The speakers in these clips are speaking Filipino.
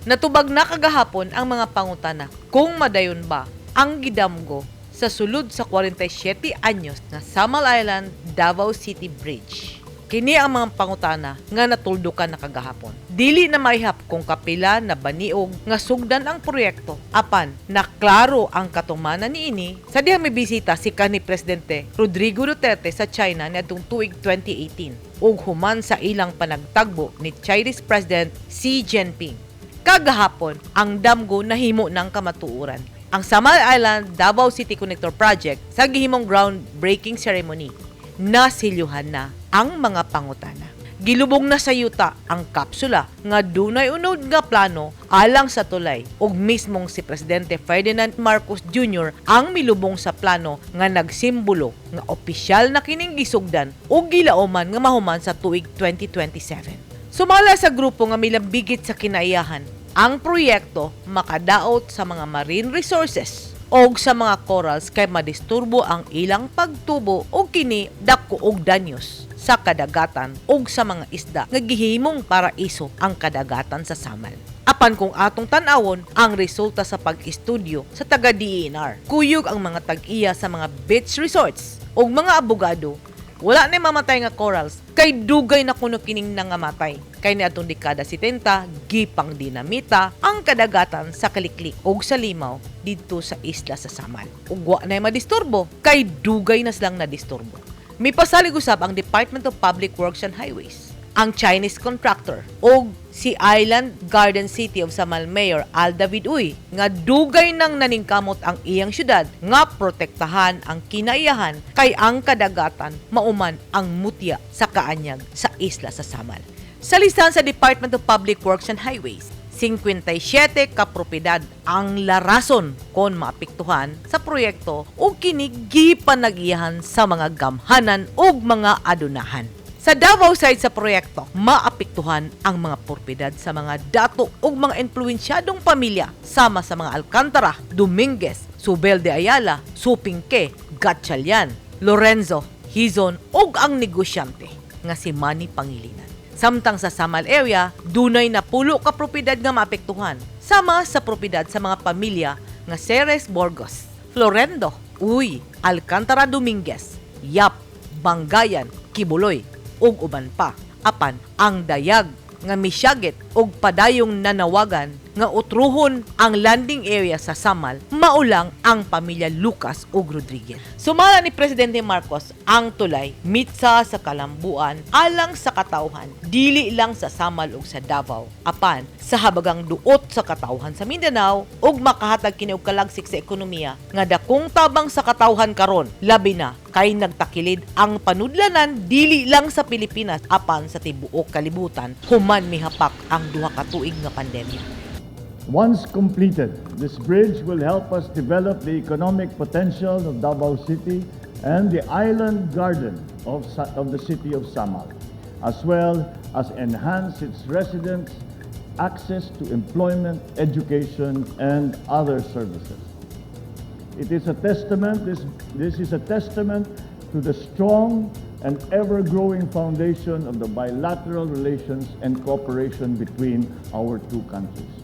Natubag na kagahapon ang mga pangutana kung madayon ba ang gidamgo sa sulod sa 47 anyos na Samal Island Davao City Bridge. Kini ang mga pangutana nga natuldukan na kagahapon. Dili na maihap kung kapila na baniog nga sugdan ang proyekto. Apan, naklaro ang katumanan niini sa dihang may bisita si kanhi Presidente Rodrigo Duterte sa China niadtong tuig 2018 ug human sa ilang panagtagbo ni Chinese President Xi Jinping. Kagahapon, ang damgo nahimo ng kamatuoran. Ang Samal Island Davao City Connector Project sa gihimong groundbreaking ceremony nasilyuhan na ang mga pangutana. Gilubong na sa yuta ang kapsula nga dunay unod nga plano alang sa tulay ug mismong si Presidente Ferdinand Marcos Jr. ang milubong sa plano nga nagsimbolo nga opisyal na kining gisugdan ug gilauman nga mahuman sa tuig 2027. Sumala sa grupo nga milambigit sa kinaiyahan ang proyekto makadaot sa mga marine resources og sa mga corals kay madisturbo ang ilang pagtubo og kini dako og danyos sa kadagatan og sa mga isda nga gihimong paraiso ang kadagatan sa Samal. Apan kung atong tan-awon ang resulta sa pag-estudyo sa taga-DENR, kuyog ang mga tag-iya sa mga beach resorts og mga abogado, wala na mamatay nga corals kay dugay na kuno kining nangamatay. Kay niadtong dekada 70, gipang dinamita ang kadagatan sa Kaliklik ug sa Limaw didto sa isla sa Samal. Ug wa na madisturbo kay dugay na silang nadisturbo. May pasalig usab ang Department of Public Works and Highways, ang Chinese contractor ug si Island Garden City of Samal Mayor Al David Uy nga dugay nang naningkamot ang iyang syudad nga protektahan ang kinaiyahan kay ang kadagatan mauman ang mutya sa kaanyag sa isla sa Samal. Sa listahan sa Department of Public Works and Highways, 57 ka propiedad ang larason kon maapektuhan sa proyekto o kinigi panag-iyahan sa mga gamhanan ug mga adunahan. Sa Davao side sa proyekto, maapektuhan ang mga propiedad sa mga dato ug mga influensyadong pamilya sama sa mga Alcantara, Dominguez, Subel de Ayala, Supingke, Gatchalian, Lorenzo, Hizon ug ang negosyante nga si Manny Pangilinan. Samtang sa Samal area, dunay na pulo ka propiedad nga maapektuhan sama sa propiedad sa mga pamilya nga Ceres Borgos, Florendo, Uy, Alcantara Dominguez, Yap, Bangayan, Kibuloy ug uban pa. Apan ang dayag nga misyagit ug padayong nanawagan nga utruhon ang landing area sa Samal maulang ang pamilya Lucas ug Rodriguez. Sumala ni Presidente Marcos ang tulay mitsa sa kalambuan alang sa katawhan dili lang sa Samal ug sa Davao apan sa habagang duot sa katawhan sa Mindanao ug makahatag kini og kalagsik sa ekonomiya nga dakong tabang sa katawhan karon labi na kay nagtakilid ang panudlanan dili lang sa Pilipinas apan sa tibuok kalibutan human mihapak ang duha ka tuig nga pandemya. Once completed, this bridge will help us develop the economic potential of Davao City and the island garden of the city of Samal, as well as enhance its residents' access to employment, education, and other services. It is a testament, this is a testament to the strong and ever-growing foundation of the bilateral relations and cooperation between our two countries.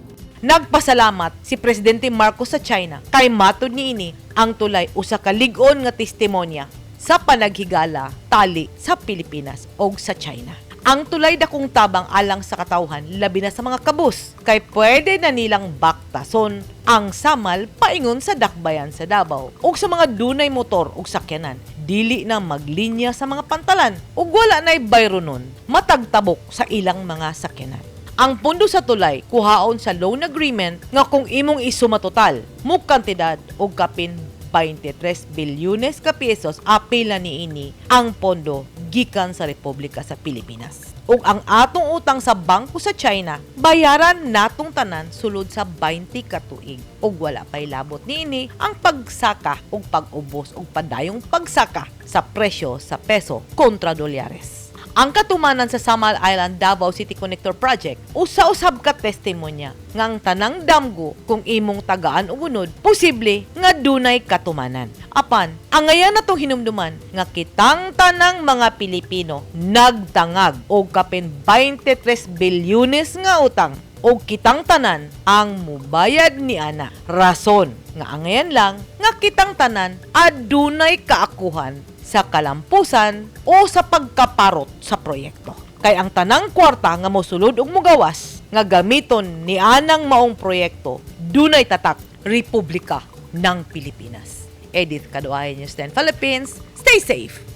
Nagpasalamat si Presidente Marcos sa China kay matud niini ang tulay usa ka lig-on nga testimonya sa panaghigala tali sa Pilipinas ug sa China. Ang tulay dakong tabang alang sa katawhan labi na sa mga kabus kay pwede na nilang baktason ang Samal paingon sa dakbayan sa Davao ug sa mga dunay motor ug sakyanan dili na maglinya sa mga pantalan ug wala nay bayro nun matagtabok sa ilang mga sakyanan. Ang pondo sa tulay kuhaon sa loan agreement nga kung imong isuma total mo kantidad og kapin 23 bilyones ka pesos apila niini ang pondo gikan sa Republika sa Pilipinas. Ug ang atong utang sa bangko sa China bayaran natong tanan sulod sa 20 ka tuig. Ug wala pay labot niini ang pagsaka ug pag-ubos ug padayong pagsaka sa presyo sa peso kontra dolyares. Ang katumanan sa Samal Island Davao City Connector Project usa-usab ka testimonya nga ang tanang damgo kung imong tagaan og unod posible nga dunay katumanan. Apan ang ngayon natong hinumduman nga kitang tanang mga Pilipino nagtangag og kapin 23 bilyones nga utang o kitang tanan ang mubayad ni ana. Rason nga angayan lang nga kitang tanan adunay kaakuhan sa kalampusan o sa pagkaparot sa proyekto. Kay ang tanang kwarta nga mosulod og mugawas nga gamiton ni anang maong proyekto dunay tatak Republika ng Pilipinas. Edith Caduay, News 10 Philippines. Stay safe!